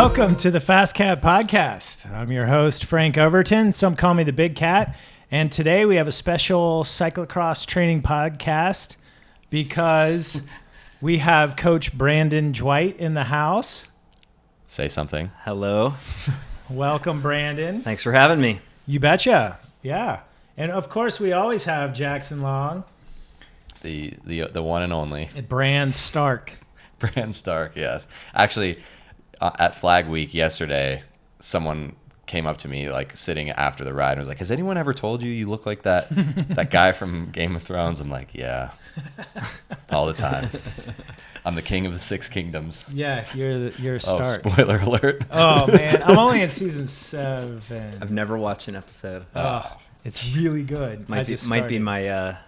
Welcome to the FasCat podcast. I'm your host, Frank Overton. Some call me the Big Cat. And today we have a special cyclocross training podcast because we have Coach Brandon Dwight in the house. Say something. Hello. Welcome, Brandon. Thanks for having me. You betcha. Yeah. And of course, we always have Jackson Long. The one and only. Brand Stark. Brand Stark, yes. Actually, at Flag Week yesterday, someone came up to me like sitting after the ride and was like, "Has anyone ever told you look like that guy from Game of Thrones?" I'm like, "Yeah, all the time. I'm the king of the Six Kingdoms." Yeah, you're Stark. Oh, spoiler alert. Oh man, I'm only in season 7. I've never watched an episode. Oh, it's really good. Might be my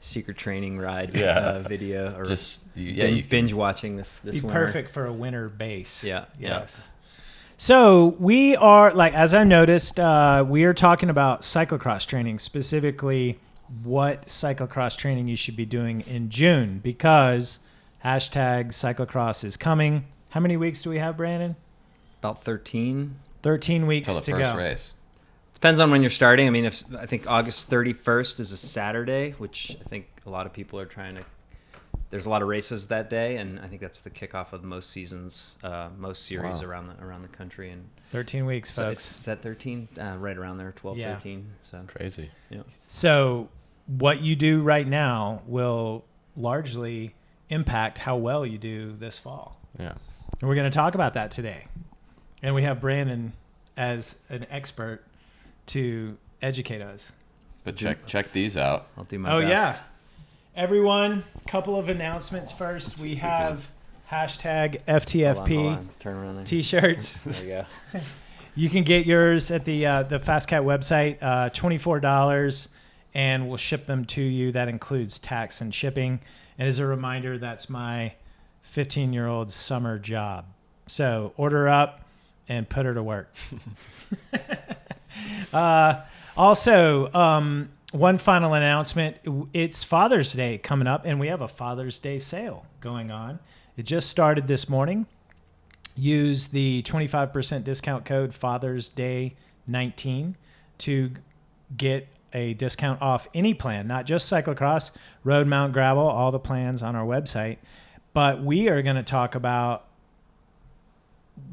secret training ride video, or just binge watching this be winter. Perfect for a winter base. Yeah. Yes. So we are, like, as I noticed, we are talking about cyclocross training, specifically what cyclocross training you should be doing in June, because #cyclocross is coming. How many weeks do we have, Brandon? About 13. 13 weeks Till the to first go. race. Depends on when you're starting. I mean, I think August 31st is a Saturday, which I think a lot of people are trying to. There's a lot of races that day, and I think that's the kickoff of most seasons, most series around the country. And 13 weeks, so folks. is that 13? Right around there, 12, Yeah. 13. So Crazy. yeah. So what you do right now will largely impact how well you do this fall. Yeah. And we're going to talk about that today. And we have Brandon as an expert to educate us. But check these out. I'll do my Oh, best. yeah. Everyone, couple of announcements first. We have #FTFP Hold on. Turn around there. t-shirts. There you go. You can get yours at the FasCat website, $24, and we'll ship them to you. That includes tax and shipping. And as a reminder, that's my 15-year-old summer job. So order up and put her to work. Also, one final announcement. It's Father's Day coming up, and we have a Father's Day sale going on. It just started this morning. Use the 25% discount code FathersDay19 to get a discount off any plan, not just cyclocross, road, mount, gravel, all the plans on our website. But we are going to talk about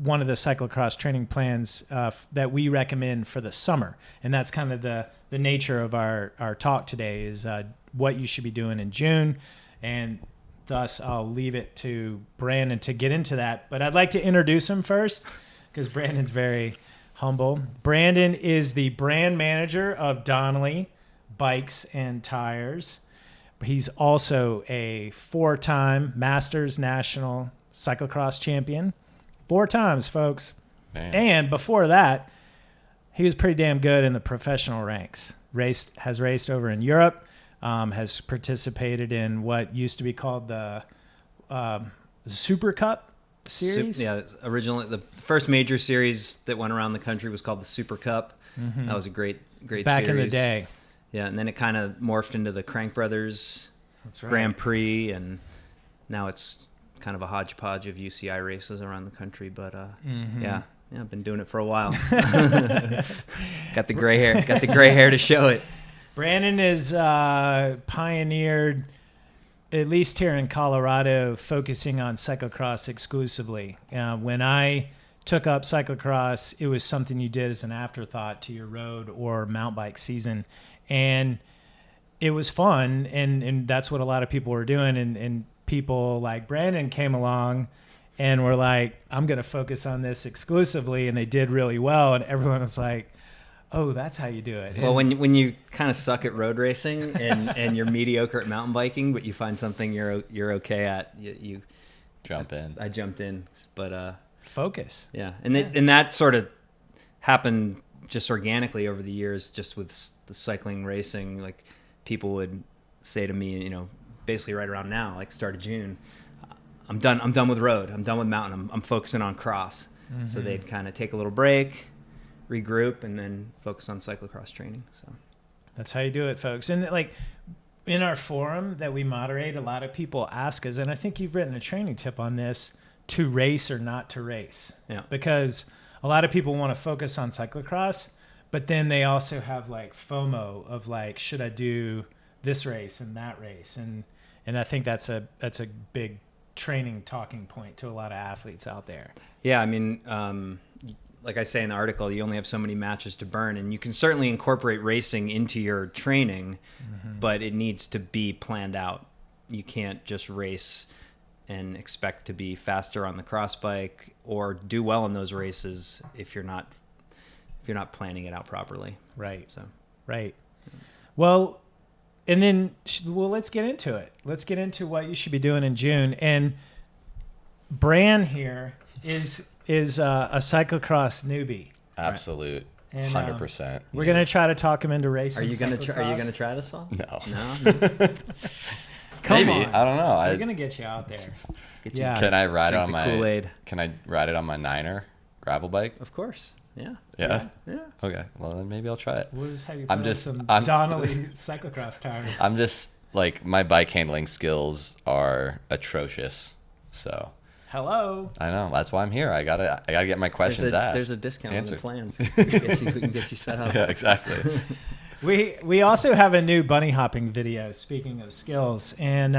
one of the cyclocross training plans that we recommend for the summer. And that's kind of the nature of our talk today is what you should be doing in June. And thus, I'll leave it to Brandon to get into that. But I'd like to introduce him first because Brandon's very humble. Brandon is the brand manager of Donnelly Bikes and Tires. He's also a 4-time Masters National Cyclocross champion. 4 times, folks. Man. And before that, he was pretty damn good in the professional ranks. Has raced over in Europe, has participated in what used to be called the Super Cup series. Originally the first major series that went around the country was called the Super Cup. Mm-hmm. That was a great back series. in the day. Yeah, and then it kind of morphed into the Crank Brothers Grand Prix, and now it's kind of a hodgepodge of UCI races around the country. But yeah, I've been doing it for a while. Got the gray hair to show it. Brandon is pioneered, at least here in Colorado, focusing on cyclocross exclusively. When I took up cyclocross, it was something you did as an afterthought to your road or mountain bike season. And it was fun, and that's what a lot of people were doing. And people like Brandon came along and were like, I'm going to focus on this exclusively. And they did really well. And everyone was like, oh, that's how you do it. Well, when you kind of suck at road racing and you're mediocre at mountain biking, but you find something you're okay at, you jump in. I jumped in, but focus. Yeah, and that sort of happened just organically over the years, just with the cycling racing. Like people would say to me, basically right around now, like start of June, I'm done with road. I'm done with mountain. I'm focusing on cross. Mm-hmm. So they'd kind of take a little break, regroup, and then focus on cyclocross training. So that's how you do it, folks. And like in our forum that we moderate, a lot of people ask us, and I think you've written a training tip on this to race or not to race. Yeah. Because a lot of people want to focus on cyclocross, but then they also have like FOMO of like, should I do this race and that race? And I think that's a big training talking point to a lot of athletes out there. Yeah, I mean, like I say in the article, you only have so many matches to burn, and you can certainly incorporate racing into your training, but it needs to be planned out. You can't just race and expect to be faster on the cross bike or do well in those races if you're not planning it out properly. Right. So, right. Well, and then let's get into it. Let's get into what you should be doing in June. And Bran here is a cyclocross newbie. Absolute. And, 100%. We're gonna try to talk him into racing. Are you gonna try this fall? No. No. Come Maybe. on. I don't know. We're gonna get you out there. Yeah. Can I ride it Drink on the my Kool-Aid. Can I ride it on my Niner gravel bike? Of course. Yeah. Yeah. Yeah. Okay. Well, then maybe I'll try it. We'll just have you I'm put just- on some I'm- Donnelly cyclocross tires. I'm just like my bike handling skills are atrocious. So Hello. I know that's why I'm here. I gotta get my questions asked. There's a discount on the answered. plans. We can get you set up. Yeah, exactly. We also have a new bunny hopping video, speaking of skills, and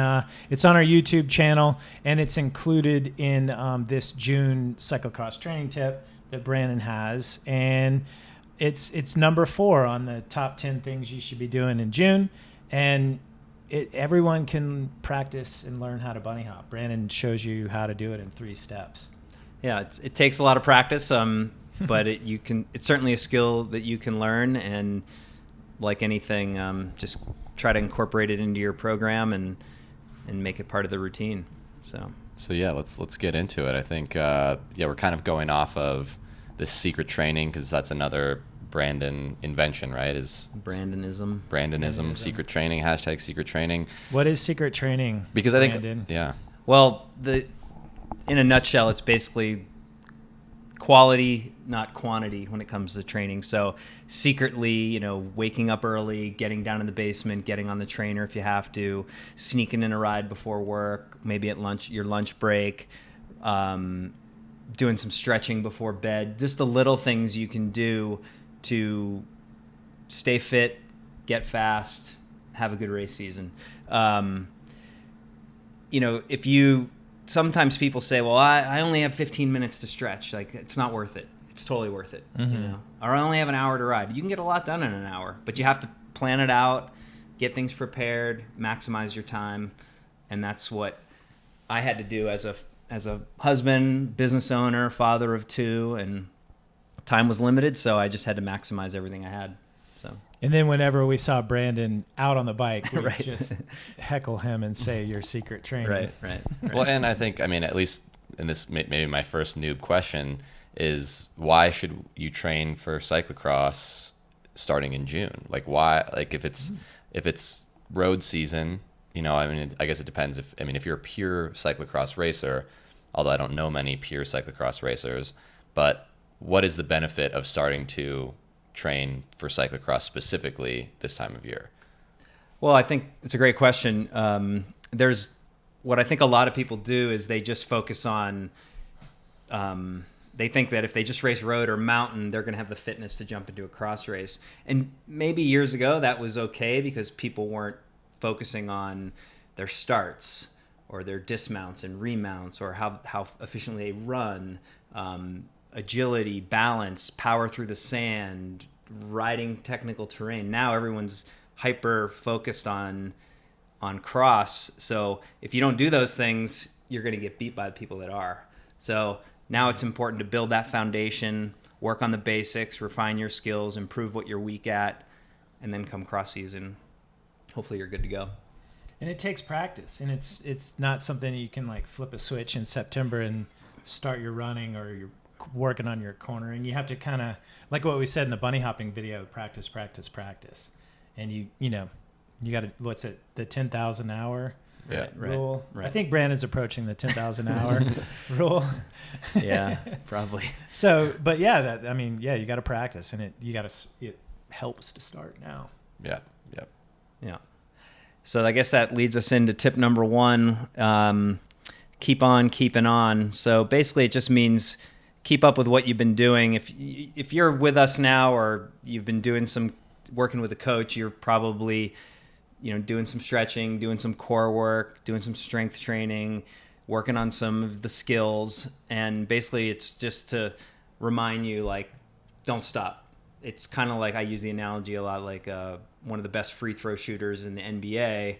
it's on our YouTube channel, and it's included in this June cyclocross training tip that Brandon has, and it's number 4 on the top 10 things you should be doing in June, and everyone can practice and learn how to bunny hop. Brandon shows you how to do it in 3 steps. Yeah, it takes a lot of practice, but it's certainly a skill that you can learn, and like anything, just try to incorporate it into your program and make it part of the routine. So yeah, let's get into it. I think we're kind of going off of this secret training because that's another Brandon invention, right? Is Brandonism, secret training, # secret training. What is secret training? Because I think, Brandon? yeah. Well, in a nutshell, it's basically quality, not quantity, when it comes to training. So secretly, waking up early, getting down in the basement, getting on the trainer if you have to, sneaking in a ride before work, maybe at your lunch break, doing some stretching before bed, just the little things you can do to stay fit, get fast, have a good race season. Sometimes people say, well, I only have 15 minutes to stretch. Like, it's not worth it. It's totally worth it. Or I only have an hour to ride. You can get a lot done in an hour, but you have to plan it out, get things prepared, maximize your time. And that's what I had to do as a husband, business owner, father of 2, and time was limited. So I just had to maximize everything I had. So. And then whenever we saw Brandon out on the bike, we would Right. just heckle him and say, your secret training. Right. Well, and I think, at least in this, maybe my first noob question is, why should you train for cyclocross starting in June? Like, why? Like, if it's road season, I guess it depends. If you're a pure cyclocross racer, although I don't know many pure cyclocross racers, but what is the benefit of starting to train for cyclocross specifically this time of year? Well, I think it's a great question. There's what I think a lot of people do is they just focus on, they think that if they just race road or mountain, they're going to have the fitness to jump into a cross race. And maybe years ago that was okay because people weren't focusing on their starts or their dismounts and remounts or how efficiently they run, agility, balance, power through the sand, riding technical terrain. Now everyone's hyper focused on cross. So if you don't do those things, you're going to get beat by the people that are. So now it's important to build that foundation, work on the basics, refine your skills, improve what you're weak at, and then come cross season, hopefully you're good to go. And it takes practice, and it's not something you can like flip a switch in September and start your running or you're working on your corner. And you have to kind of, like what we said in the bunny hopping video, practice. And you got to, what's it, the 10,000 hour rule? Right. I think Brandon's approaching the 10,000 hour rule. Yeah, probably. So, but yeah, you got to practice, and it helps to start now. Yeah. So I guess that leads us into tip number 1. keep on keeping on. So basically it just means keep up with what you've been doing. If you're with us now, or you've been working with a coach, you're probably, doing some stretching, doing some core work, doing some strength training, working on some of the skills. And basically it's just to remind you, like, don't stop. It's kind of like, I use the analogy a lot, like one of the best free throw shooters in the NBA,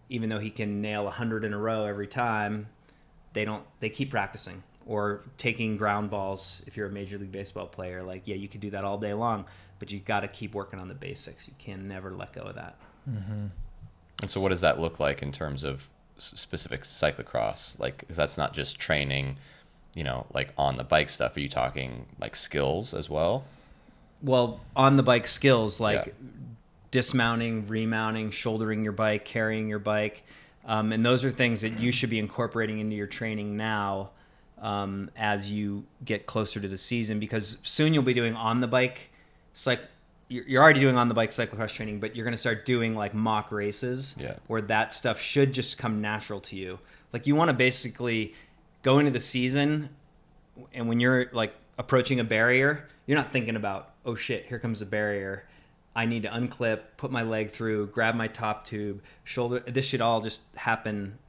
even though he can nail 100 in a row every time, they keep practicing. Or taking ground balls, if you're a Major League Baseball player, like, yeah, you could do that all day long, but you got to keep working on the basics. You can never let go of that. Mm-hmm. And so what does that look like in terms of specific cyclocross? Like, 'cause that's not just training, like on the bike stuff. Are you talking like skills as well? Well, on the bike skills, like dismounting, remounting, shouldering your bike, carrying your bike. And those are things that you should be incorporating into your training now, as you get closer to the season, because soon you'll be doing on the bike. It's like you're already doing on the bike cyclocross training, but you're going to start doing like mock races where that stuff should just come natural to you. Like, you want to basically go into the season, and when you're like approaching a barrier, you're not thinking about, oh shit, here comes a barrier. I need to unclip, put my leg through, grab my top tube, shoulder. This should all just happen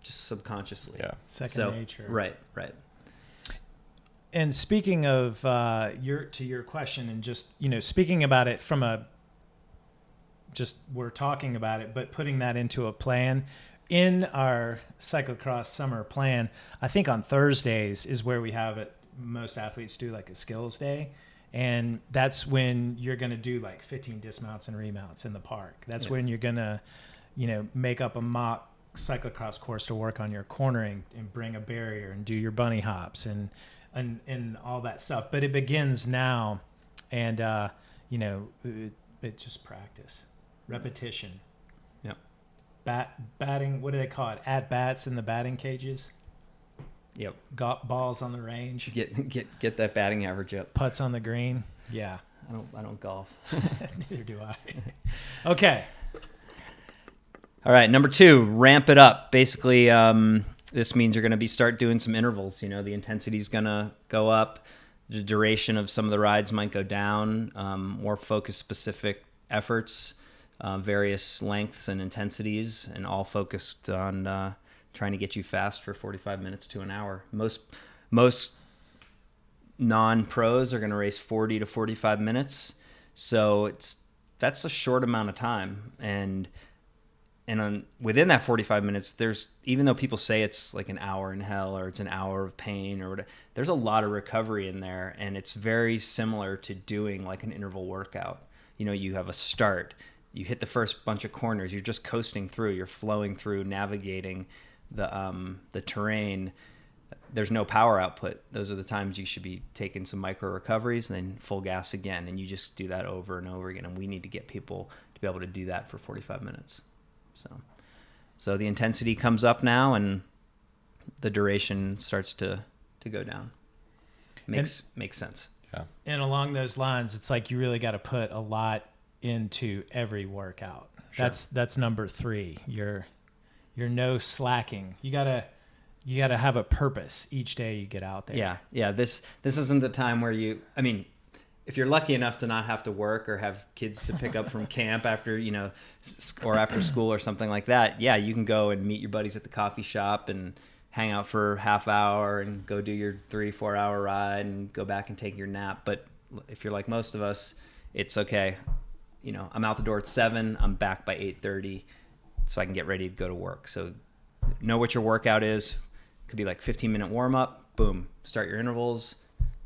just subconsciously. Yeah. Second nature. Right. And speaking of your question, and just, speaking about it from we're talking about it, but putting that into a plan in our cyclocross summer plan. I think on Thursdays is where we have it. Most athletes do like a skills day. And that's when you're going to do like 15 dismounts and remounts in the park. That's when you're going to, make up a mock cyclocross course to work on your cornering and bring a barrier and do your bunny hops and all that stuff. But it begins now, and, it just practice, repetition. Yep. Batting, what do they call it? At bats in the batting cages. Yep. Got balls on the range. Get that batting average up. Putts on the green. Yeah. I don't golf. Neither do I. Okay. All right. Number 2, ramp it up. Basically, this means you're going to start doing some intervals. The intensity's going to go up. The duration of some of the rides might go down. More focus specific efforts, various lengths and intensities, and all focused on trying to get you fast for 45 minutes to an hour. Most non-pros are going to race 40 to 45 minutes. So that's a short amount of time. And within that 45 minutes, even though people say it's like an hour in hell or it's an hour of pain or whatever, there's a lot of recovery in there. And it's very similar to doing like an interval workout. You have a start, you hit the first bunch of corners, you're just coasting through, you're flowing through, navigating the terrain. There's no power output. Those are the times you should be taking some micro recoveries and then full gas again. And you just do that over and over again. And we need to get people to be able to do that for 45 minutes. So the intensity comes up now, and the duration starts to go down. Makes sense. Yeah. And along those lines, it's like you really got to put a lot into every workout. Sure. That's number 3. You're no slacking. You gotta have a purpose each day you get out there. Yeah. This isn't the time where if you're lucky enough to not have to work or have kids to pick up from camp after, or after school or something like that, yeah, you can go and meet your buddies at the coffee shop and hang out for half hour and go do your 3-4 hour ride and go back and take your nap. But if you're like most of us, it's okay. I'm out the door at 7, I'm back by 8:30, so I can get ready to go to work. So know what your workout is. Could be like 15-minute warm up, boom, start your intervals,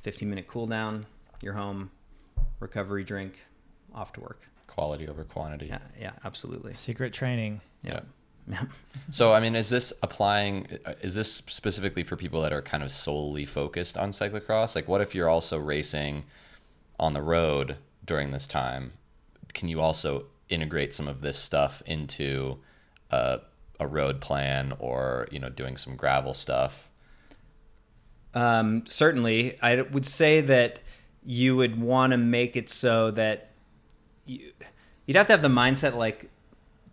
15-minute cool down, you're home, recovery drink, off to work. Quality over quantity. Yeah, absolutely. Secret training. Yeah. So, I mean, is this specifically for people that are kind of solely focused on cyclocross? Like, what if you're also racing on the road during this time? Can you also integrate some of this stuff into a road plan, or, doing some gravel stuff? Certainly. I would say that you would want to make it so that you'd have to have the mindset like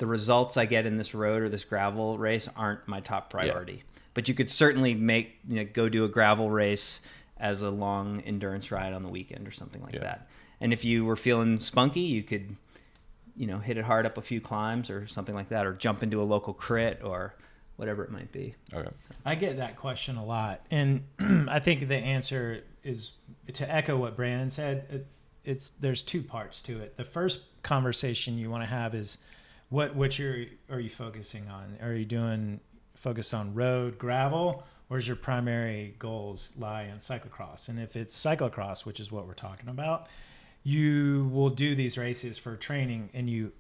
the results I get in this road or this gravel race aren't my top priority. But you could certainly go do a gravel race as a long endurance ride on the weekend or something like that. And if you were feeling spunky, you could, hit it hard up a few climbs or something like that, or jump into a local crit or whatever it might be. Okay. I get that question a lot. And I think the answer is, to echo what Brandon said, there's two parts to it. The first conversation you want to have is what are you focusing on? Are you focused on road, gravel, or is your primary goals lie in cyclocross? And if it's cyclocross, which is what we're talking about, you will do these races for training, and you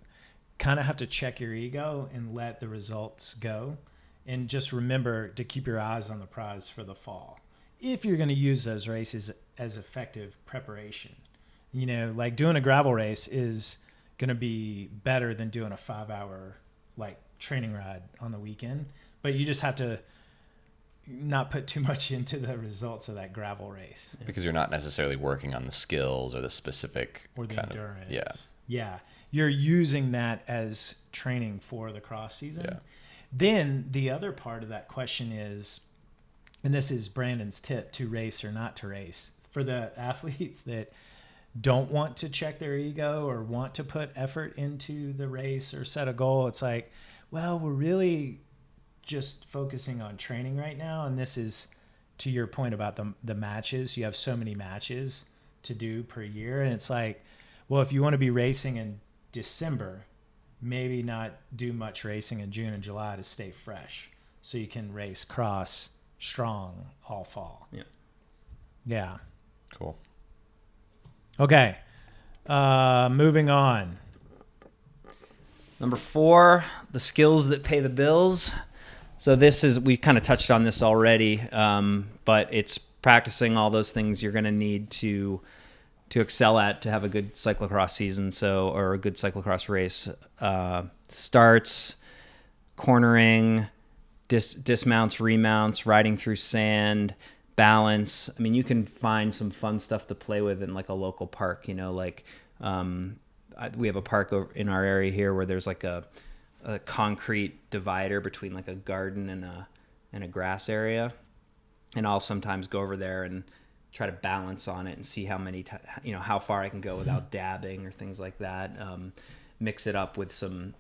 kind of have to check your ego and let the results go. And just remember to keep your eyes on the prize for the fall, if you're going to use those races as effective preparation. Like doing a gravel race is going to be better than doing a 5-hour training ride on the weekend, but you just have to not put too much into the results of that gravel race, because you're not necessarily working on the skills or the specific or the kind endurance. Yeah, you're using that as training for the cross season. Yeah. Then the other part of that question is, and this is Brandon's tip, to race or not to race, for the athletes that don't want to check their ego or want to put effort into the race or set a goal. It's like, well, we're really just focusing on training right now. And this is to your point about the matches. You have so many matches to do per year. And it's like, well, if you want to be racing in December, maybe not do much racing in June and July to stay fresh, so you can race cross strong all fall. Yeah. Cool. Okay. Moving on. Number 4, the skills that pay the bills. So we kind of touched on this already, but it's practicing all those things you're going to need to excel at to have a good cyclocross season, or a good cyclocross race. Starts, cornering, dismounts, remounts, riding through sand, balance. I mean, you can find some fun stuff to play with in a local park. We have a park in our area here where there's a concrete divider between a garden and a grass area, and I'll sometimes go over there and try to balance on it and see how many how far I can go without dabbing or things like that. Mix it up with some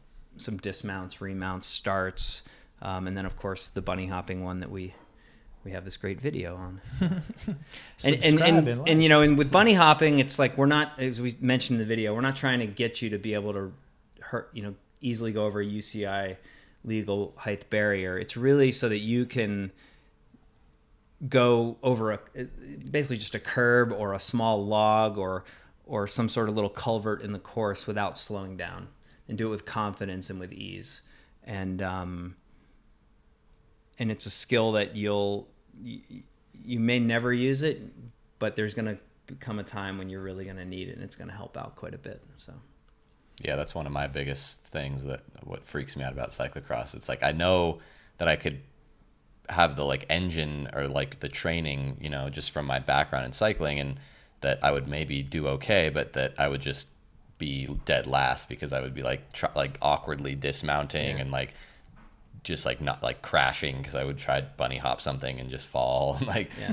dismounts, remounts, starts, and then of course the bunny hopping one that we have this great video on. And with bunny hopping, it's we're not, as we mentioned in the video, we're not trying to get you to be able to easily go over a UCI legal height barrier. It's really so that you can go over basically just a curb or a small log or some sort of little culvert in the course without slowing down, and do it with confidence and with ease. And it's a skill that you may never use it, but there's going to come a time when you're really going to need it, and it's going to help out quite a bit. So yeah, that's one of my biggest things, what freaks me out about cyclocross. It's I know that I could have the engine or the training, just from my background in cycling, and that I would maybe do okay, but that I would just be dead last because I would be awkwardly dismounting and just not crashing because I would try bunny hop something and just fall.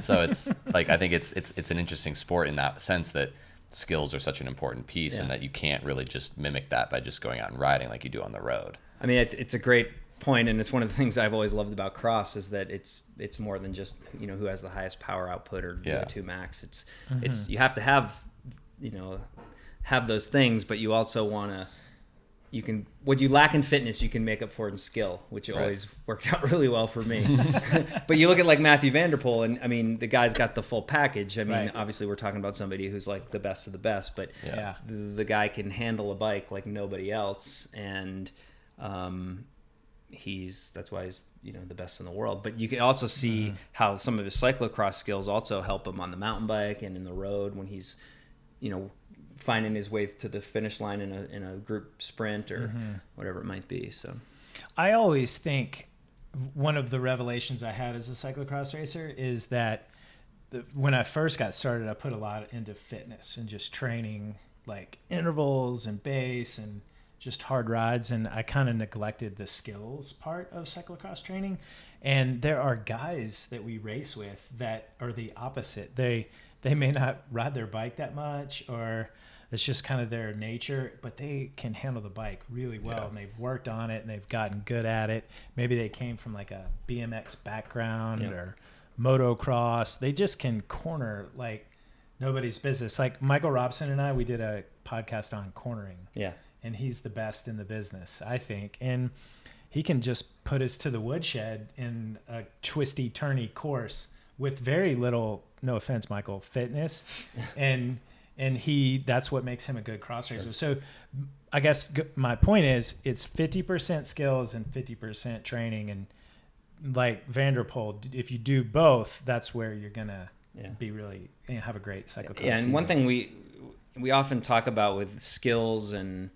So it's I think it's an interesting sport in that sense, that skills are such an important piece, and that you can't really just mimic that by just going out and riding like you do on the road. I mean, it's a great point, and it's one of the things I've always loved about cross, is that it's more than just who has the highest power output or VO2 max. It's you have to have have those things, but you also want to, what you lack in fitness, you can make up for it in skill, which always worked out really well for me. But you look at Matthew Vanderpool, and I mean, the guy's got the full package. I mean, obviously we're talking about somebody who's the best of the best, but the guy can handle a bike like nobody else, and that's why he's the best in the world. But you can also see how some of his cyclocross skills also help him on the mountain bike and in the road when he's finding his way to the finish line in a group sprint or whatever it might be. So I always think one of the revelations I had as a cyclocross racer is that when I first got started, I put a lot into fitness and just training intervals and base and just hard rides, and I kind of neglected the skills part of cyclocross training. And there are guys that we race with that are the opposite. They may not ride their bike that much, or it's just kind of their nature, but they can handle the bike really well, and they've worked on it and they've gotten good at it. Maybe they came from like a BMX background or motocross. They just can corner like nobody's business. Like Michael Robson and I, we did a podcast on cornering. Yeah. And he's the best in the business, I think. And he can just put us to the woodshed in a twisty, turny course with very little, no offense, Michael, fitness. And that's what makes him a good cross racer. Sure. So I guess my point is it's 50% skills and 50% training. And like Vanderpool, if you do both, that's where you're going to be really, have a great cyclocross and season. One thing we often talk about with skills and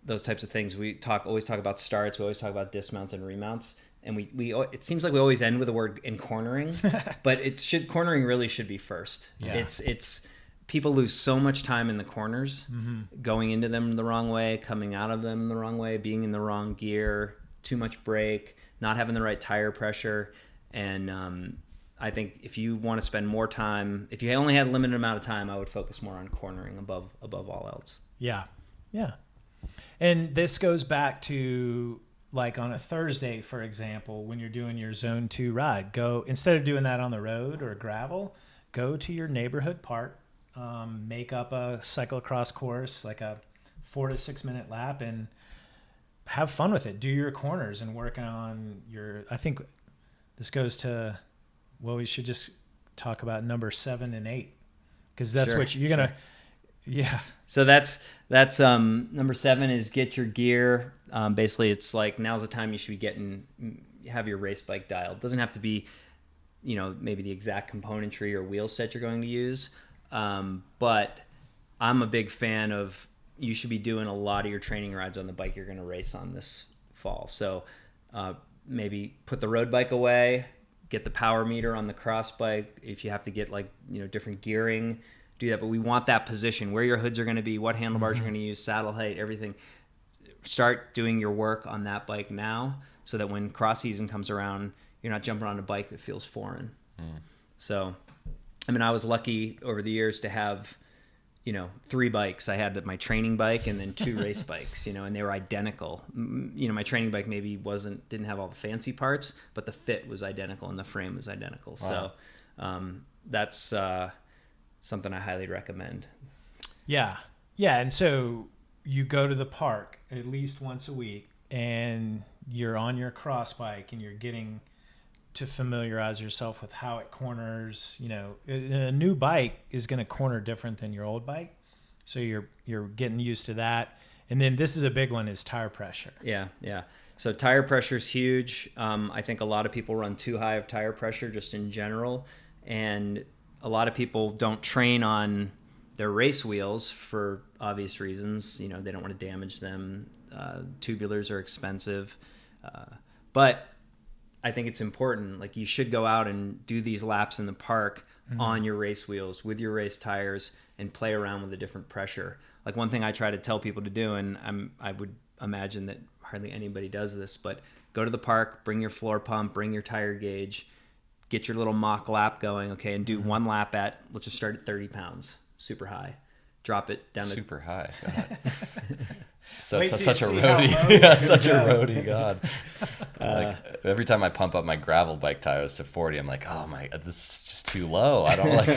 those types of things, we always talk about starts, we always talk about dismounts and remounts, and we it seems like we always end with a word in cornering, but cornering really should be first. It's people lose so much time in the corners, going into them the wrong way, coming out of them the wrong way, being in the wrong gear, too much brake, not having the right tire pressure. And I think if you want to spend more time, if you only had a limited amount of time, I would focus more on cornering above all else. Yeah. And this goes back to like on a Thursday, for example, when you're doing your zone 2 ride, go, instead of doing that on the road or gravel, go to your neighborhood park, make up a cyclocross course, like a 4 to 6 minute lap, and have fun with it. Do your corners and work on I think this goes to, well, we should just talk about number 7 and 8, because that's what you're going to, So that's number 7 is get your gear. Basically, it's like now's the time you should be have your race bike dialed. It doesn't have to be, maybe the exact componentry or wheel set you're going to use. But I'm a big fan of, you should be doing a lot of your training rides on the bike you're going to race on this fall. So maybe put the road bike away, get the power meter on the cross bike. If you have to get different gearing, do that. But we want that position, where your hoods are going to be, what handlebars you're going to use, saddle height, everything. Start doing your work on that bike now, so that when cross season comes around, you're not jumping on a bike that feels foreign. So, I was lucky over the years to have, 3 bikes. I had my training bike and then 2 race bikes, and they were identical. My training bike maybe didn't have all the fancy parts, but the fit was identical and the frame was identical. Wow. So that's something I highly recommend. Yeah. And so you go to the park at least once a week, and you're on your cross bike, and you're getting to familiarize yourself with how it corners. A new bike is going to corner different than your old bike, so you're getting used to that. And then this is a big one, is tire pressure. Yeah. So tire pressure is huge. I think a lot of people run too high of tire pressure just in general, and a lot of people don't train on their race wheels for obvious reasons. They don't want to damage them. Tubulars are expensive, but I think it's important. Like, you should go out and do these laps in the park on your race wheels with your race tires and play around with the different pressure. Like, one thing I try to tell people to do, and I would imagine that hardly anybody does this, but go to the park, bring your floor pump, bring your tire gauge, get your little mock lap going, okay, and do one lap let's just start at 30 pounds, super high. Drop it down to... Super high. Such a a roadie. Such a roadie, God. Every time I pump up my gravel bike tires to 40, I'm like, oh my God, this is just too low. I don't like...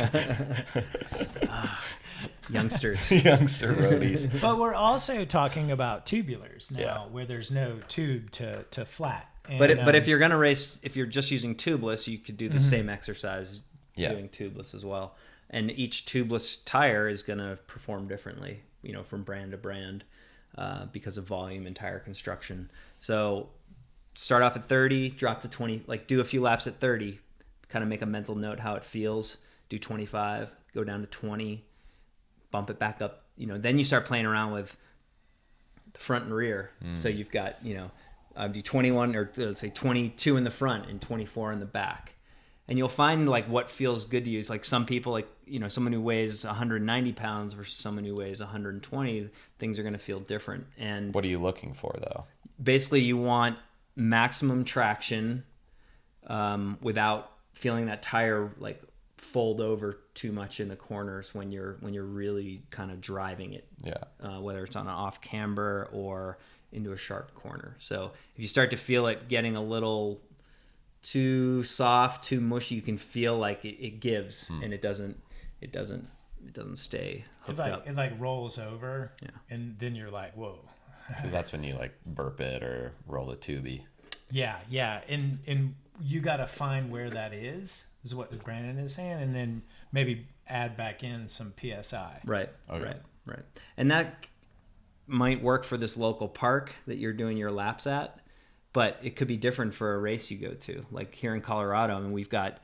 Youngster roadies. But we're also talking about tubulars now, where there's no tube to flat. And, but if you're going to race, if you're just using tubeless, you could do the same exercise doing tubeless as well. And each tubeless tire is going to perform differently, from brand to brand, because of volume and tire construction. So start off at 30, drop to 20, do a few laps at 30, kind of make a mental note how it feels, do 25, go down to 20, bump it back up, then you start playing around with the front and rear. So you've got, do 21 or let's say 22 in the front and 24 in the back. And you'll find like what feels good to you. It's like some people, like, you know, someone who weighs 190 pounds versus someone who weighs 120, things are going to feel different. And What are you looking for though? basically you want maximum traction without feeling that tire like fold over too much in the corners when you're really kind of driving it. Yeah. Whether it's on an off camber or into a sharp corner. So if you start to feel it getting a little too soft, too mushy, you can feel like it gives and it doesn't stay hooked up. It like rolls over, Yeah. and then you're like, whoa. Because that's when you like burp it or roll the tubie. Yeah, and you got to find where that is what Brandon is saying, and then maybe add back in some PSI. Right. Okay. Right. And that might work for this local park that you're doing your laps at, but it could be different for a race you go to. Like here in Colorado, I mean, we've got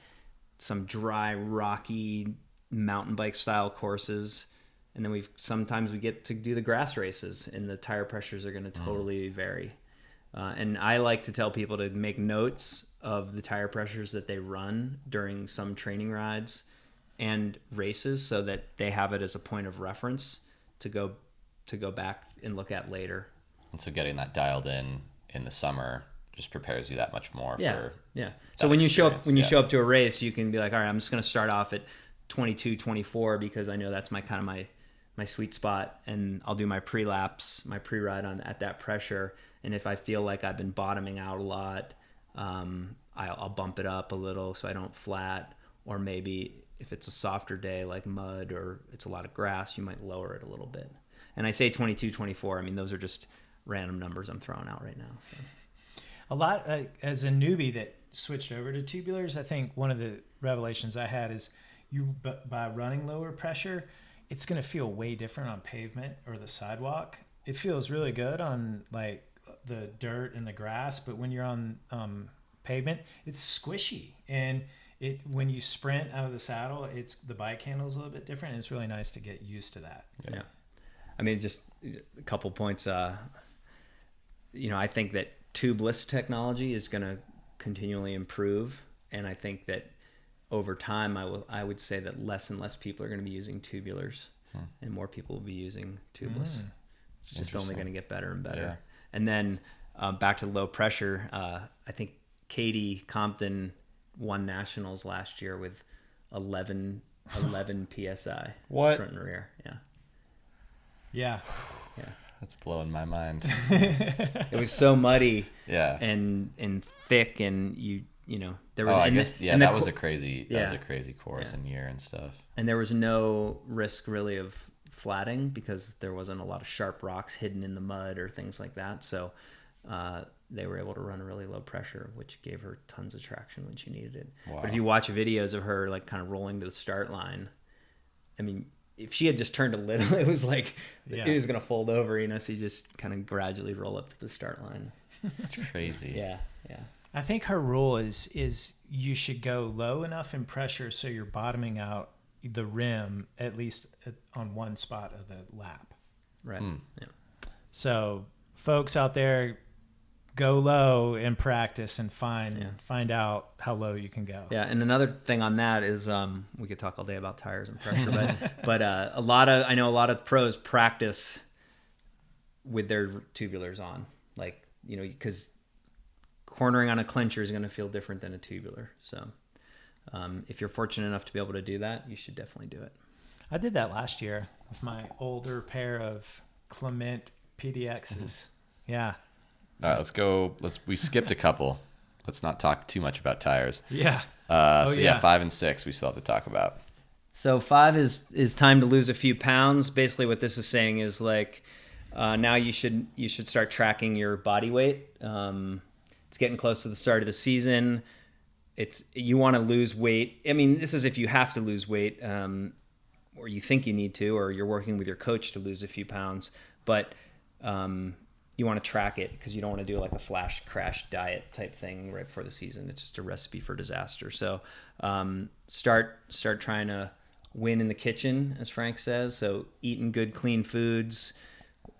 some dry, rocky mountain bike style courses, and then sometimes we get to do the grass races, and the tire pressures are going to totally vary. And I like to tell people to make notes of the tire pressures that they run during some training rides and races, so that they have it as a point of reference to go back and look at later. And so getting that dialed in the summer just prepares you that much more for So when you show up to a race, you can be like, all right, I'm just going to start off at 22, 24 because I know that's my sweet spot, and I'll do my pre-laps, my pre-ride at that pressure. And if I feel like I've been bottoming out a lot, I'll bump it up a little so I don't flat, or maybe if it's a softer day like mud or it's a lot of grass, you might lower it a little bit. And I say 22, 24. I mean, those are just random numbers I'm throwing out right now. So. A lot, as a newbie that switched over to tubulars, I think one of the revelations I had is by running lower pressure, it's going to feel way different on pavement or the sidewalk. It feels really good on like the dirt and the grass, but when you're on pavement, it's squishy, and when you sprint out of the saddle, the bike handles a little bit different, and it's really nice to get used to that. Yeah. I mean, just a couple points. I think that tubeless technology is going to continually improve, and I think that over time, I would say that less and less people are going to be using tubulars, and more people will be using tubeless. It's just only going to get better and better. Yeah. And then back to low pressure, I think Katie Compton won nationals last year with 11 psi. What? Front and rear. Yeah. That's blowing my mind. It was so muddy. Yeah. And thick, and there was. I guess that was a crazy course and year and stuff. And there was no risk really of flatting because there wasn't a lot of sharp rocks hidden in the mud or things like that. So they were able to run really low pressure, which gave her tons of traction when she needed it. Wow. But if you watch videos of her like kind of rolling to the start line, I mean, if she had just turned a little, it was like it was going to fold over, so you just kind of gradually roll up to the start line. Crazy. Yeah. I think her rule is you should go low enough in pressure so you're bottoming out the rim at least on one spot of the lap. Right. Yeah. So folks out there, go low in practice and find out how low you can go. Yeah, and another thing on that is we could talk all day about tires and pressure, but I know a lot of pros practice with their tubulars on, like because cornering on a clincher is going to feel different than a tubular. So if you're fortunate enough to be able to do that, you should definitely do it. I did that last year with my older pair of Clement PDXs. Mm-hmm. Yeah. All right, let's go. We skipped a couple. Let's not talk too much about tires. Yeah. 5 and 6 we still have to talk about. So 5 is time to lose a few pounds. Basically what this is saying is like now you should start tracking your body weight. It's getting close to the start of the season. You want to lose weight. I mean, this is if you have to lose weight or you think you need to, or you're working with your coach to lose a few pounds. But you want to track it because you don't want to do like a flash crash diet type thing right before the season. It's just a recipe for disaster. So start trying to win in the kitchen, as Frank says. So eating good, clean foods,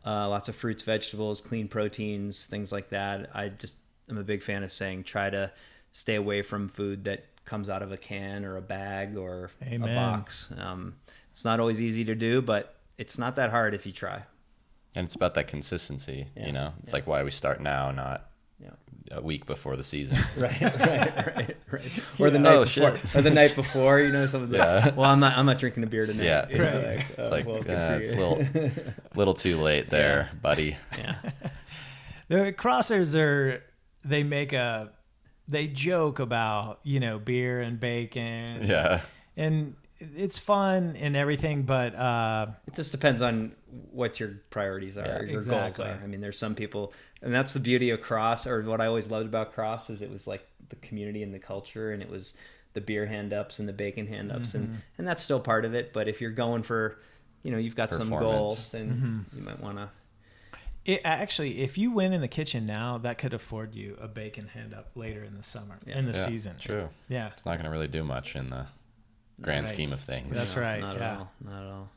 lots of fruits, vegetables, clean proteins, things like that. I'm a big fan of saying try to stay away from food that comes out of a can or a bag or Amen. a box. It's not always easy to do, but it's not that hard if you try. And it's about that consistency, you know? It's like why we start now, not a week before the season. Right. Or the night before. Shit. Or the night before, you know, something like, well, I'm not drinking a beer tonight. Yeah. You know, Right. It's well, good for it's a you. little too late there, buddy. Yeah. The crossers they joke about, you know, beer and bacon. Yeah. And it's fun and everything, but It just depends on what your priorities are, or your goals are. I mean, there's some people, and that's the beauty of cross, or what I always loved about cross is it was like the community and the culture, and it was the beer hand ups and the bacon hand ups, and that's still part of it. But if you're going for, you know, you've got some goals, then you might want to. Actually, if you win in the kitchen now, that could afford you a bacon hand up later in the summer, in the season. True. Yeah. It's not going to really do much in the grand scheme of things. That's right. Not yeah. at all. Not at all.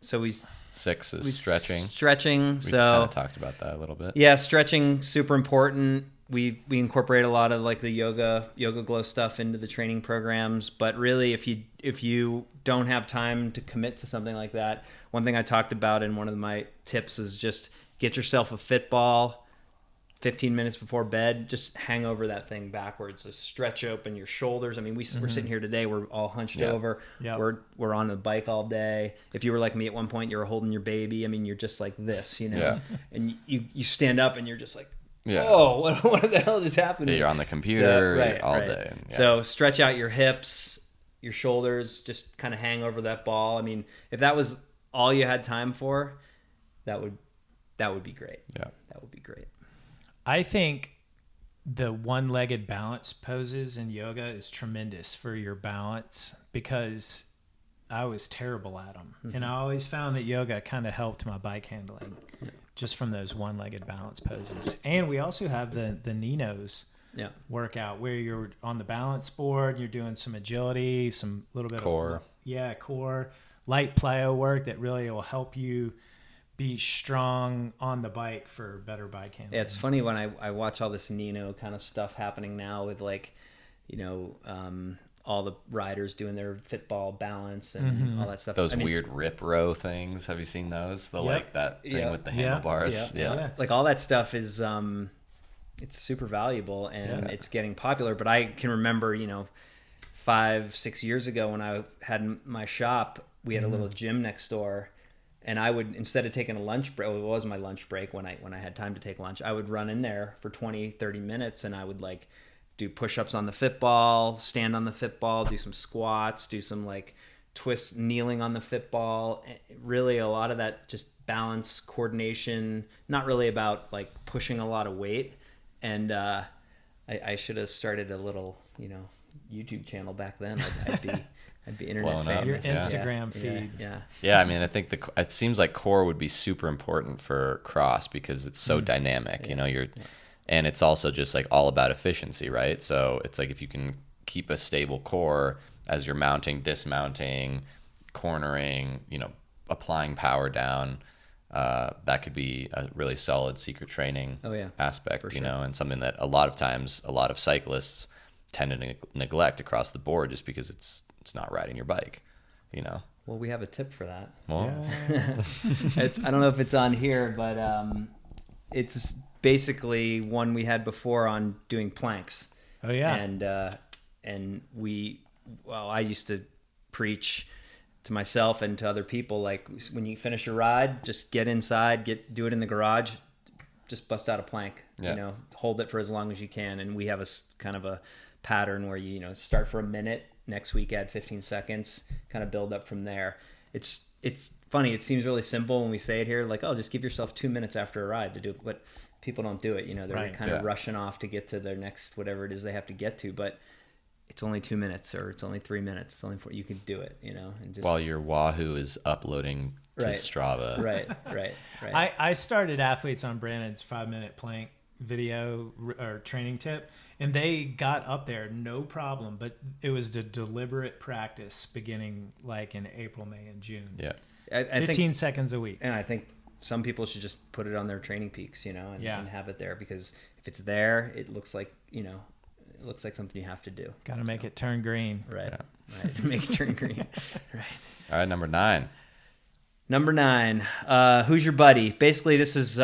So 6 is stretching. Stretching. We So kind of talked about that a little bit. yeah, stretching super important. We incorporate a lot of like the yoga glow stuff into the training programs. But really, if you don't have time to commit to something like that, one thing I talked about in one of my tips is just get yourself a fit ball. 15 minutes before bed, just hang over that thing backwards. Just stretch open your shoulders. I mean, we're sitting here today. We're all hunched over. Yeah. We're on the bike all day. If you were like me at one point, you were holding your baby. I mean, you're just like this, you know. Yeah. And you stand up and you're just like, Yeah. oh, what the hell just happened? Yeah, you're on the computer all right. day. And, So stretch out your hips, your shoulders. Just kind of hang over that ball. I mean, if that was all you had time for, that would be great. Yeah. That would be great. I think the one-legged balance poses in yoga is tremendous for your balance because I was terrible at them. And I always found that yoga kind of helped my bike handling just from those one-legged balance poses. And we also have the Ninos workout where you're on the balance board, you're doing some agility, some little bit Core. of core, light plyo work that really will help you be strong on the bike for better bike handling. Yeah, it's funny when I watch all this Nino kind of stuff happening now with like, you know, all the riders doing their fitball balance and all that stuff. Those weird rip row things. Have you seen those? Like that thing with the handlebars. Yeah. Like all that stuff is, it's super valuable and it's getting popular. But I can remember, you know, 5-6 years ago when I had my shop, we had a little gym next door. And I would, instead of taking a lunch break, it was my lunch break when I had time to take lunch, I would run in there for 20-30 minutes and I would like do push-ups on the fit ball, stand on the fit ball, do some squats, do some like twists, kneeling on the fit ball. Really a lot of that just balance, coordination, not really about like pushing a lot of weight. And I should have started a little, you know, YouTube channel back then. I'd be internet Blowing famous. up. Your Instagram feed. Yeah. I mean, I think it seems like core would be super important for cross because it's so dynamic, you know, and it's also just like all about efficiency, right? So it's like if you can keep a stable core as you're mounting, dismounting, cornering, you know, applying power down, that could be a really solid secret training aspect, you know, and something that a lot of times, a lot of cyclists tend to neglect across the board just because it's not riding your bike, you know. Well, we have a tip for that. Well, I don't know if it's on here, but it's basically one we had before on doing planks. Oh yeah. And I used to preach to myself and to other people, like when you finish your ride, just get inside, do it in the garage, just bust out a plank, you know, hold it for as long as you can. And we have a kind of a pattern where you know, start for a minute, next week add 15 seconds, kind of build up from there. It's funny, it seems really simple when we say it here, like, oh, just give yourself 2 minutes after a ride to do it, but people don't do it, you know. They're kind of rushing off to get to their next whatever it is they have to get to, but it's only 2 minutes or it's only 3 minutes, it's only 4, you can do it, you know. And just while your Wahoo is uploading to Strava. Right. I started athletes on Brandon's 5-minute plank video or training tip, and they got up there no problem, but it was the deliberate practice beginning like in April, May, and June. Yeah. I 15 think, seconds a week. and I think some people should just put it on their training peaks, you know, and have it there, because if it's there, it looks like, you know, It looks like something you have to do. Got to make it turn green. Right. Yeah. Right. Make it turn green. Right. All right, number 9. Number 9. Who's your buddy? Basically, this is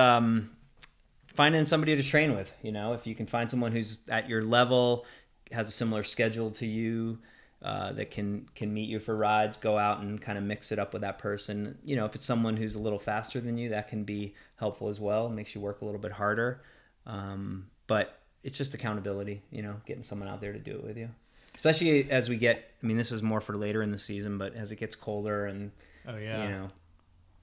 finding somebody to train with. You know, if you can find someone who's at your level, has a similar schedule to you, that can meet you for rides, go out and kind of mix it up with that person. You know, if it's someone who's a little faster than you, that can be helpful as well. It makes you work a little bit harder. But it's just accountability, you know, getting someone out there to do it with you. Especially as we get, I mean, this is more for later in the season, but as it gets colder and, Oh yeah. you know,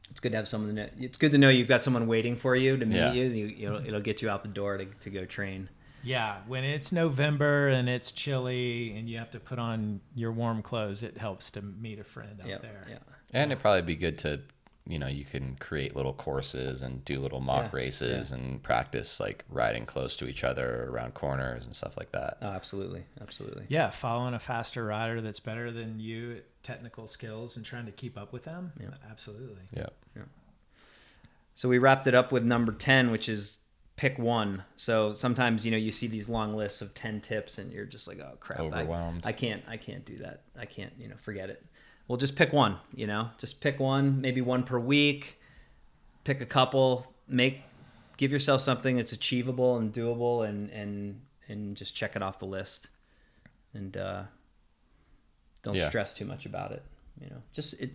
it's good to have someone. It's good to know you've got someone waiting for you to meet you. It'll get you out the door to go train. Yeah, when it's November and it's chilly and you have to put on your warm clothes, it helps to meet a friend out there. Yeah. And it'd probably be good to, you know, you can create little courses and do little mock races and practice like riding close to each other around corners and stuff like that. Oh, absolutely. Absolutely. Yeah, following a faster rider that's better than you at technical skills and trying to keep up with them. Yeah. Absolutely. Yeah. So we wrapped it up with number 10, which is pick one. So sometimes, you know, you see these long lists of 10 tips and you're just like, oh crap, Overwhelmed. I can't do that. I can't, you know, forget it. Well, just pick one, you know, just pick one, maybe one per week, pick a couple, give yourself something that's achievable and doable and just check it off the list. And don't stress too much about it. You know,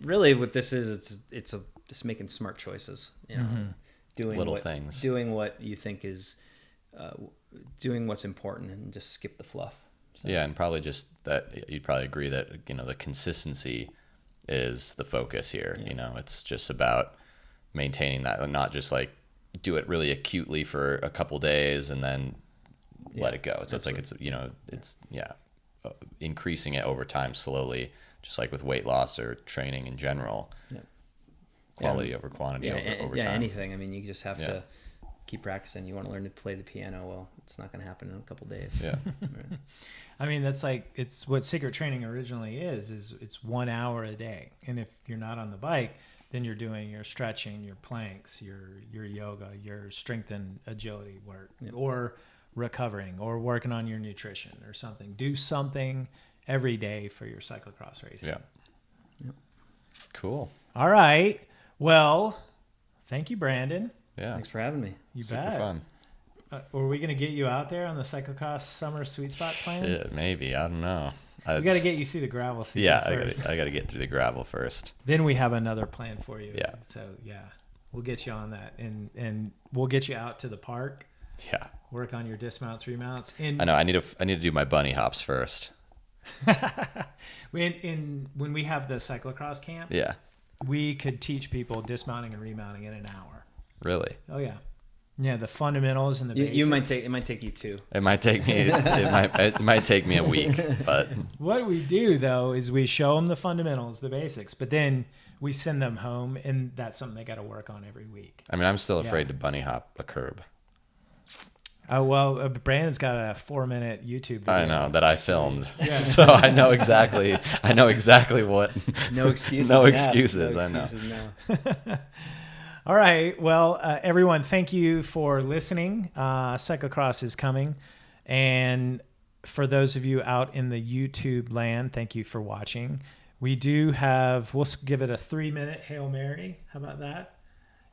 really what this is, it's just making smart choices, you know, doing little things, doing what you think is, doing what's important and just skip the fluff. So. Yeah. And probably just that you'd probably agree that, you know, the consistency is the focus here. You know, it's just about maintaining that and not just like do it really acutely for a couple days and then let it go. So it's like, it's, you know, it's increasing it over time slowly, just like with weight loss or training in general. Quality over quantity over time. Anything. I mean, you just have to keep practicing. You want to learn to play the piano. Well, it's not going to happen in a couple days. Yeah. Right. I mean, that's like, it's what Secret Training originally is it's 1 hour a day. And if you're not on the bike, then you're doing your stretching, your planks, your yoga, your strength and agility work, or recovering, or working on your nutrition or something. Do something every day for your cyclocross racing. Yeah. Cool. All right. Well, thank you, Brandon. Yeah. Thanks for having me. You Super bet. fun. Were we going to get you out there on the Cyclocross Summer Sweet Spot plan? Shit, maybe. I don't know. We got to get you through the gravel season first. I got to get through the gravel first. Then we have another plan for you. Yeah. So, we'll get you on that. And we'll get you out to the park. Yeah. Work on your dismounts, remounts. And I know. I need to do my bunny hops first. when we have the cyclocross camp, we could teach people dismounting and remounting in an hour. Really? Oh yeah, yeah. The fundamentals and the basics. It might take you 2. It might take me. it might take me a week. But what we do though is we show them the fundamentals, the basics, but then we send them home, and that's something they got to work on every week. I mean, I'm still afraid to bunny hop a curb. Oh well, Brandon's got a 4-minute YouTube video. I know that I filmed, so I know exactly. what. No excuses. No excuses. No I know. excuses, no. All right. Well, everyone, thank you for listening. Cyclocross is coming, and for those of you out in the YouTube land, thank you for watching. We do have. We'll give it a 3-minute Hail Mary. How about that?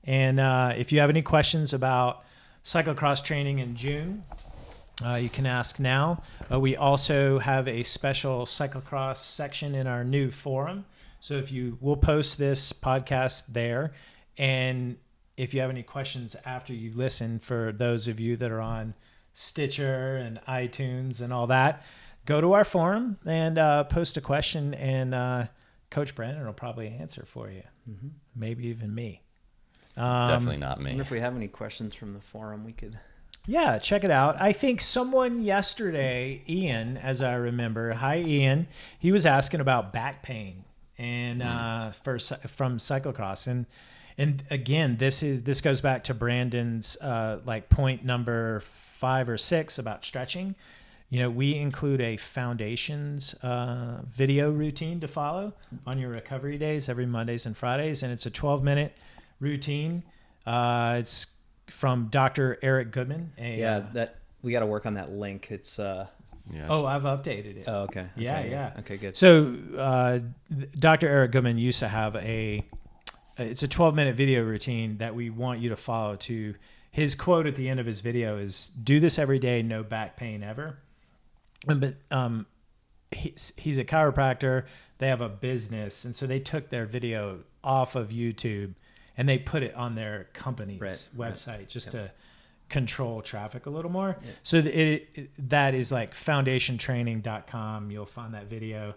And if you have any questions about cyclocross training in June, you can ask now. We also have a special cyclocross section in our new forum. So we'll post this podcast there. And if you have any questions after you listen, for those of you that are on Stitcher and iTunes and all that, go to our forum and post a question, and Coach Brandon will probably answer for you. Mm-hmm. Maybe even me. Definitely not me. I wonder if we have any questions from the forum we could... Yeah, check it out. I think someone yesterday, Ian, as I remember, hi Ian, he was asking about back pain and from cyclocross, and again, this goes back to Brandon's like point number 5 or 6 about stretching. You know, we include a foundations video routine to follow on your recovery days every Mondays and Fridays, and it's a 12-minute routine. It's from Dr. Eric Goodman. That we got to work on that link. It's Yeah. Oh, I've updated it. Oh, okay. Yeah, Okay, yeah. Okay, good. So Dr. Eric Goodman used to have it's a 12-minute video routine that we want you to follow. To his quote at the end of his video is, "Do this every day, no back pain ever." But he's a chiropractor. They have a business, and so they took their video off of YouTube and they put it on their company's website just to control traffic a little more. Yeah. So that is like foundationtraining.com. You'll find that video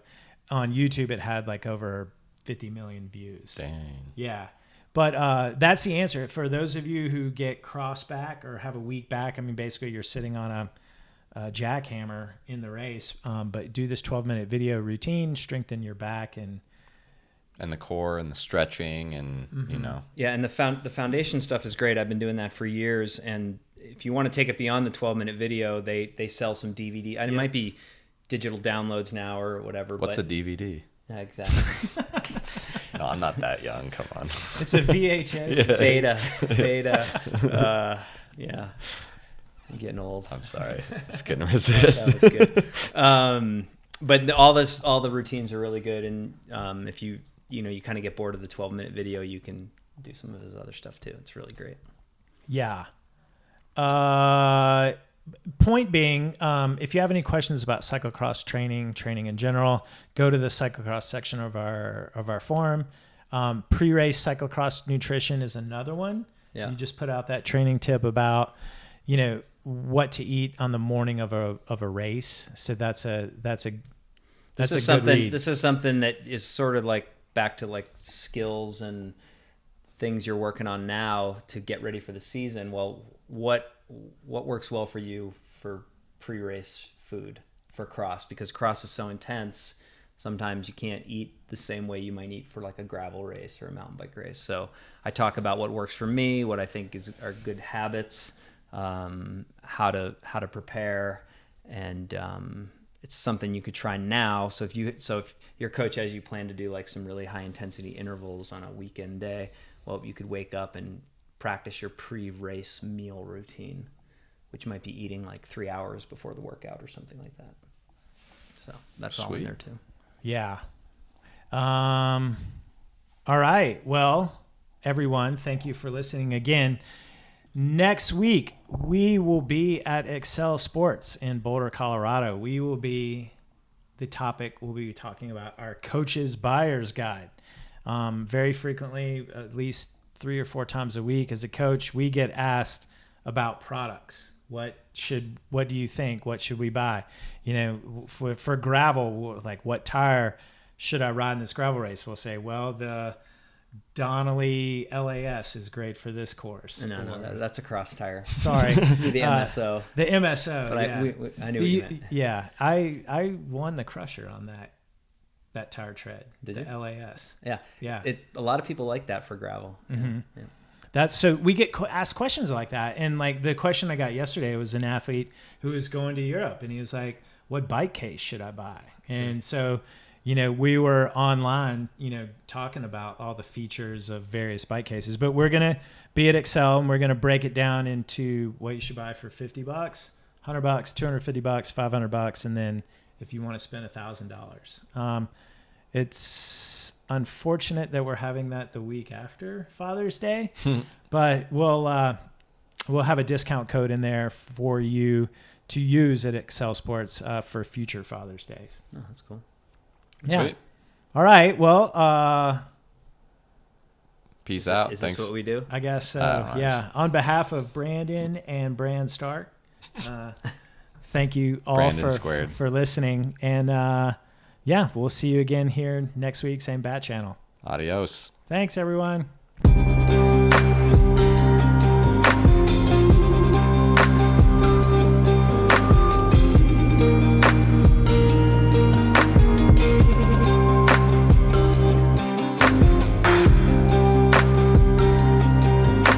on YouTube. It had like over 50 million views. Dang. Yeah. But that's the answer. For those of you who get cross back or have a weak back, I mean, basically you're sitting on a jackhammer in the race, but do this 12-minute video routine, strengthen your back and the core and the stretching and Yeah, and the foundation stuff is great. I've been doing that for years, and if you want to take it beyond the 12-minute video, they sell some DVD. And it might be digital downloads now or whatever. What's a DVD? Exactly. No, I'm not that young. Come on. it's a VHS. Beta. Yeah. I'm getting old. I'm sorry. Just couldn't resist. That was good. But all the routines are really good, and if you kind of get bored of the 12-minute video, you can do some of his other stuff too. It's really great. Yeah. Point being, if you have any questions about cyclocross training in general, go to the cyclocross section of our forum. Pre-race cyclocross nutrition is another one. Yeah. You just put out that training tip about, what to eat on the morning of a race. So that's a good read. This is something that is sort of like back to like skills and things you're working on now to get ready for the season. Well, what works well for you for pre-race food for cross? Because cross is so intense, sometimes you can't eat the same way you might eat for like a gravel race or a mountain bike race. So I talk about what works for me, what I think are good habits, how to prepare, and it's something you could try now. So if your coach has you plan to do like some really high intensity intervals on a weekend day, well, you could wake up and practice your pre-race meal routine, which might be eating like 3 hours before the workout or something like that. So that's all in there too. Yeah. All right. Well, everyone, thank you for listening again. Next week, we will be at Excel Sports in Boulder, Colorado. We'll be talking about our Coach's Buyer's Guide. Very frequently, at least 3 or 4 times a week as a coach, we get asked about products. What do you think? What should we buy? For gravel, like what tire should I ride in this gravel race? We'll say, well, the Donnelly LAS is great for this course. No, that's a cross tire. Sorry. The MSO. The MSO. But yeah. I knew what you meant. Yeah, I won the Crusher on that tire tread. Did the you? LAS. Yeah. Yeah. A lot of people like that for gravel. Mm-hmm. Yeah. That's so we get asked questions like that, and like the question I got yesterday was an athlete who was going to Europe, and he was like, "What bike case should I buy?" Sure. And so, we were online, talking about all the features of various bike cases. But we're gonna be at Excel, and we're gonna break it down into what you should buy for $50, $100, $250, $500, and then if you want to spend $1,000. It's unfortunate that we're having that the week after Father's Day, but we'll have a discount code in there for you to use at Excel Sports for future Father's Days. Oh, that's cool. Yeah. Sweet. All right. Well, Peace out. Is Thanks. this what we do? I guess so. I Yeah. On behalf of Brandon and Brand Stark, thank you all Brandon squared. for listening. And yeah, we'll see you again here next week, same bat channel. Adios. Thanks, everyone.